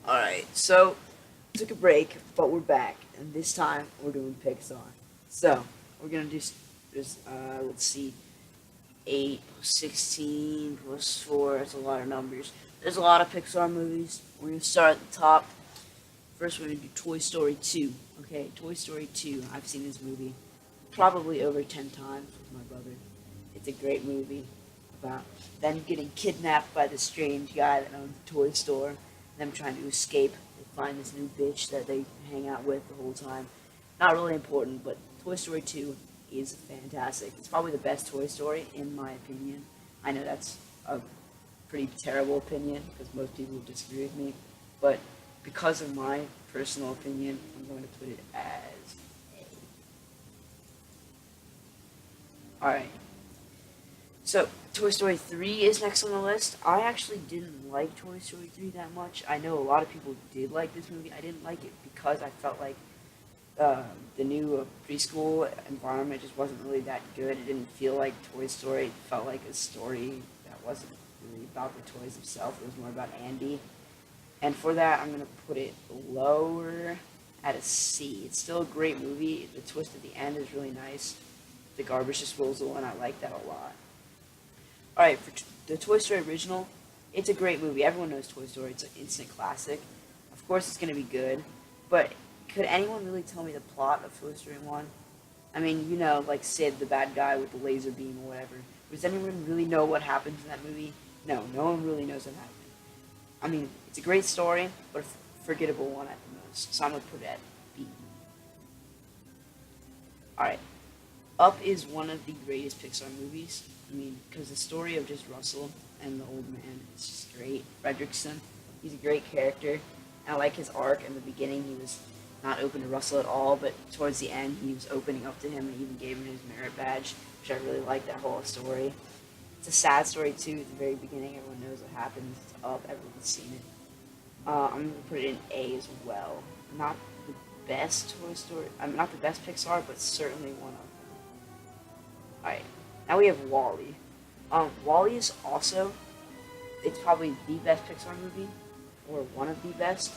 Alright, so took a break, but we're back, and this time we're doing Pixar. So, we're gonna do just, let's see, 8 plus 16 plus 4, that's a lot of numbers. There's a lot of Pixar movies. We're gonna start at the top. First, we're gonna do Toy Story 2. Okay, Toy Story 2. I've seen this movie probably over 10 times with my brother. It's a great movie about them getting kidnapped by this strange guy that owns a toy store, them trying to escape and find this new bitch that they hang out with the whole time. Not really important, but Toy Story 2 is fantastic. It's probably the best Toy Story, in my opinion. I know that's a pretty terrible opinion, because most people would disagree with me, but because of my personal opinion, I'm going to put it as A. Alright, so, Toy Story 3 is next on the list. I actually didn't like Toy Story 3 that much. I know a lot of people did like this movie. I didn't like it because I felt like the new preschool environment just wasn't really that good. It didn't feel like Toy Story. It felt like a story that wasn't really about the toys themselves. It was more about Andy. And for that, I'm going to put it lower at a C. It's still a great movie. The twist at the end is really nice. The garbage disposal, and I like that a lot. Alright, for the Toy Story original, it's a great movie. Everyone knows Toy Story. It's an instant classic. Of course it's going to be good, but could anyone really tell me the plot of Toy Story 1? I mean, you know, like Sid, the bad guy with the laser beam or whatever. Does anyone really know what happens in that movie? No, no one really knows what happens. I mean, it's a great story, but a forgettable one at the most. So I'm going to put it at B. Alright, Up is one of the greatest Pixar movies. I mean, because the story of just Russell and the old man is just great. Fredrickson, he's a great character. I like his arc. In the beginning, he was not open to Russell at all, but towards the end, he was opening up to him and even gave him his merit badge, which I really like that whole story. It's a sad story, too. At the very beginning, everyone knows what happens. It's Up. Everyone's seen it. I'm going to put it in A as well. Not the best Toy Story. I'm not the best Pixar, but certainly one of them. Alright, now we have Wall-E. Wall-E is also, it's probably the best Pixar movie, or one of the best.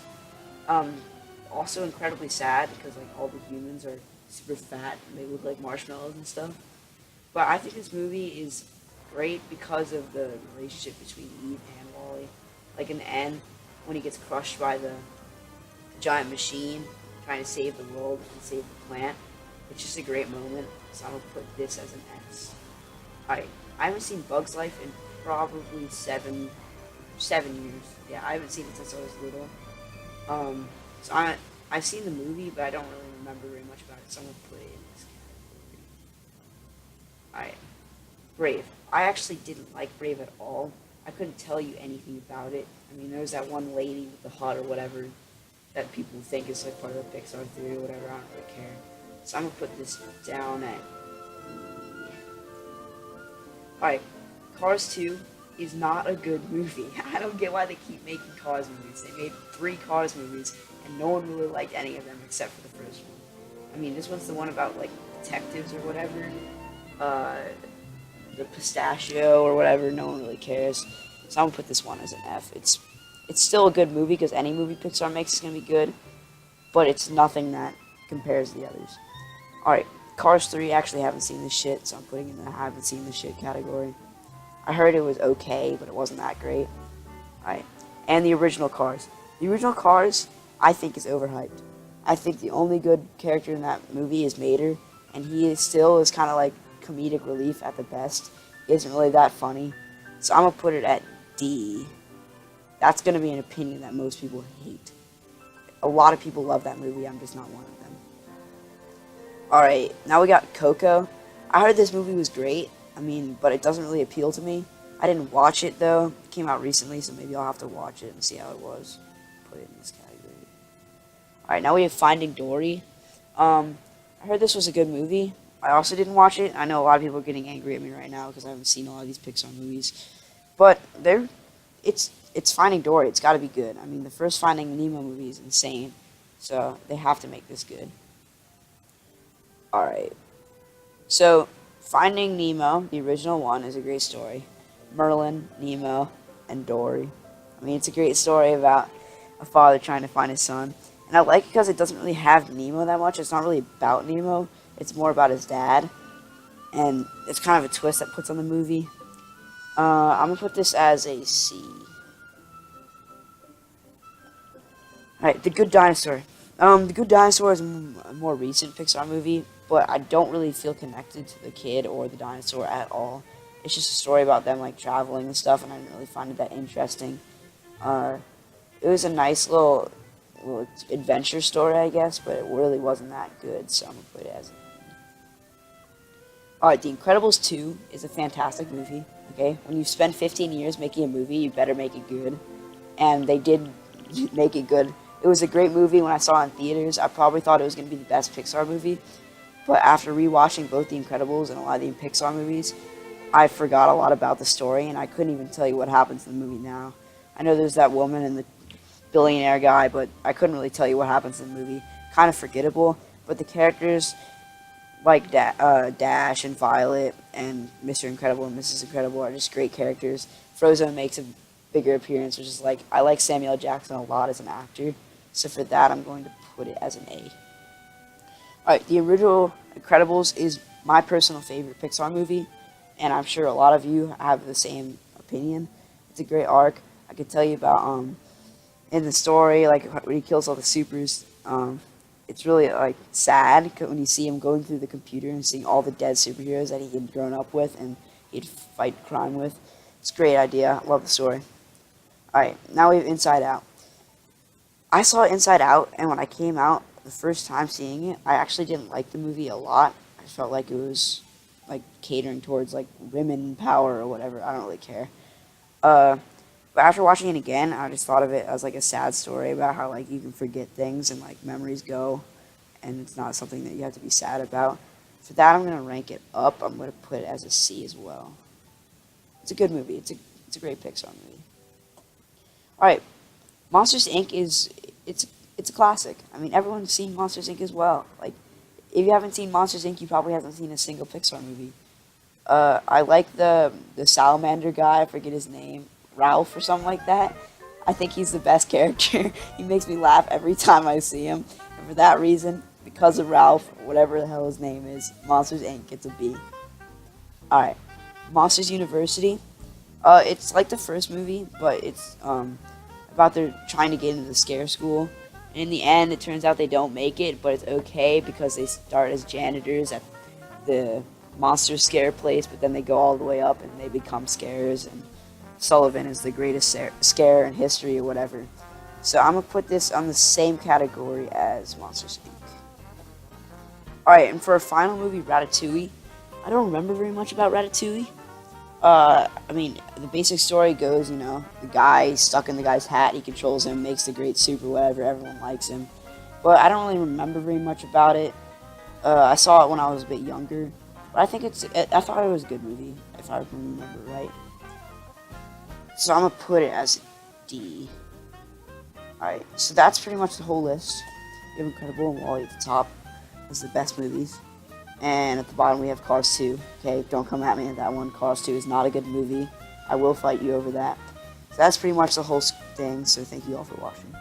Also incredibly sad, because like all the humans are super fat, and they look like marshmallows and stuff. But I think this movie is great because of the relationship between Eve and Wall-E. Like in the end, when he gets crushed by the giant machine, trying to save the world and save the plant, it's just a great moment, so I'm going to put this as an S. Alright, I haven't seen Bug's Life in probably seven years. Yeah, I haven't seen it since I was little. I've seen the movie, but I don't really remember very much about it, so I'm going to put it in this category. Alright, Brave. I actually didn't like Brave at all. I couldn't tell you anything about it. I mean, there was that one lady with the hut or whatever that people think is like part of the Pixar theory or whatever. I don't really care. So I'm going to put this down at... Alright, Cars 2 is not a good movie. I don't get why they keep making Cars movies. They made 3 Cars movies, and no one really liked any of them except for the first one. I mean, this one's the one about, like, detectives or whatever. The pistachio or whatever, no one really cares. So I'm going to put this one as an F. It's still a good movie, because any movie Pixar makes is going to be good, but it's nothing that compares to the others. Alright, Cars 3, I actually haven't seen this shit, so I'm putting it in the haven't seen this shit category. I heard it was okay, but it wasn't that great. Alright, and the original Cars. The original Cars, I think, is overhyped. I think the only good character in that movie is Mater, and he is kind of like comedic relief at the best. He isn't really that funny, so I'm going to put it at D. That's going to be an opinion that most people hate. A lot of people love that movie, I'm just not one of them. Alright, now we got Coco. I heard this movie was great, but it doesn't really appeal to me. I didn't watch it, though. It came out recently, so maybe I'll have to watch it and see how it was. Put it in this category. Alright, now we have Finding Dory. I heard this was a good movie. I also didn't watch it. I know a lot of people are getting angry at me right now because I haven't seen a lot of these Pixar movies. But it's Finding Dory. It's got to be good. I mean, the first Finding Nemo movie is insane. So they have to make this good. Alright. So, Finding Nemo, the original one, is a great story. Merlin, Nemo, and Dory. I mean, it's a great story about a father trying to find his son. And I like it because it doesn't really have Nemo that much. It's not really about Nemo. It's more about his dad. And it's kind of a twist that puts on the movie. I'm going to put this as a C. Alright, The Good Dinosaur. The Good Dinosaur is a more recent Pixar movie, but I don't really feel connected to the kid or the dinosaur at all. It's just a story about them like traveling and stuff, and I didn't really find it that interesting. Uh, it was a nice little adventure story, I guess, but it really wasn't that good, so I'm gonna put it as. Alright, The Incredibles 2 is a fantastic movie. Okay, when you spend 15 years making a movie, you better make it good, and they did make it good. It was a great movie when I saw it in theaters. I probably thought it was going to be the best Pixar movie, but after rewatching both The Incredibles and a lot of the Pixar movies, I forgot a lot about the story, and I couldn't even tell you what happens in the movie now. I know there's that woman and the billionaire guy, but I couldn't really tell you what happens in the movie. Kind of forgettable, but the characters like Dash and Violet and Mr. Incredible and Mrs. Incredible are just great characters. Frozone makes a bigger appearance, which is like, I like Samuel L. Jackson a lot as an actor, so for that I'm going to put it as an A. Alright, the original Incredibles is my personal favorite Pixar movie, and I'm sure a lot of you have the same opinion. It's a great arc. I could tell you about, in the story, like, when he kills all the supers, it's really, like, sad when you see him going through the computer and seeing all the dead superheroes that he had grown up with and he'd fight crime with. It's a great idea. I love the story. Alright, now we have Inside Out. I saw Inside Out, and when I came out the first time seeing it, I actually didn't like the movie a lot. I felt like it was like catering towards like women power or whatever. I don't really care. But after watching it again, I just thought of it as like a sad story about how like you can forget things and like memories go, and it's not something that you have to be sad about. For that, I'm gonna rank it up. I'm gonna put it as a C as well. It's a good movie. It's a great Pixar movie. All right, Monsters Inc. It's a classic. I mean, everyone's seen Monsters Inc. as well. Like, if you haven't seen Monsters Inc., you probably haven't seen a single Pixar movie. I like the salamander guy. I forget his name, Ralph or something like that. I think he's the best character. He makes me laugh every time I see him. And for that reason, because of Ralph, whatever the hell his name is, Monsters Inc. gets a B. All right, Monsters University. It's like the first movie, but it's about they're trying to get into the scare school. And in the end, it turns out they don't make it, but it's okay because they start as janitors at the monster scare place, but then they go all the way up and they become scares, and Sullivan is the greatest scare in history or whatever. So I'm going to put this on the same category as Monsters Inc. Alright, and for our final movie, Ratatouille. I don't remember very much about Ratatouille. I mean, the basic story goes, you know, the guy stuck in the guy's hat, he controls him, makes the great soup or whatever, everyone likes him. But I don't really remember very much about it. I saw it when I was a bit younger, but I thought it was a good movie, if I can remember right. So I'm gonna put it as D. Alright, so that's pretty much the whole list. We have Incredible and Wall-E at the top as the best movies. And at the bottom we have Cars 2. Okay, don't come at me at that one. Cars 2 is not a good movie. I will fight you over that. So that's pretty much the whole thing, so thank you all for watching.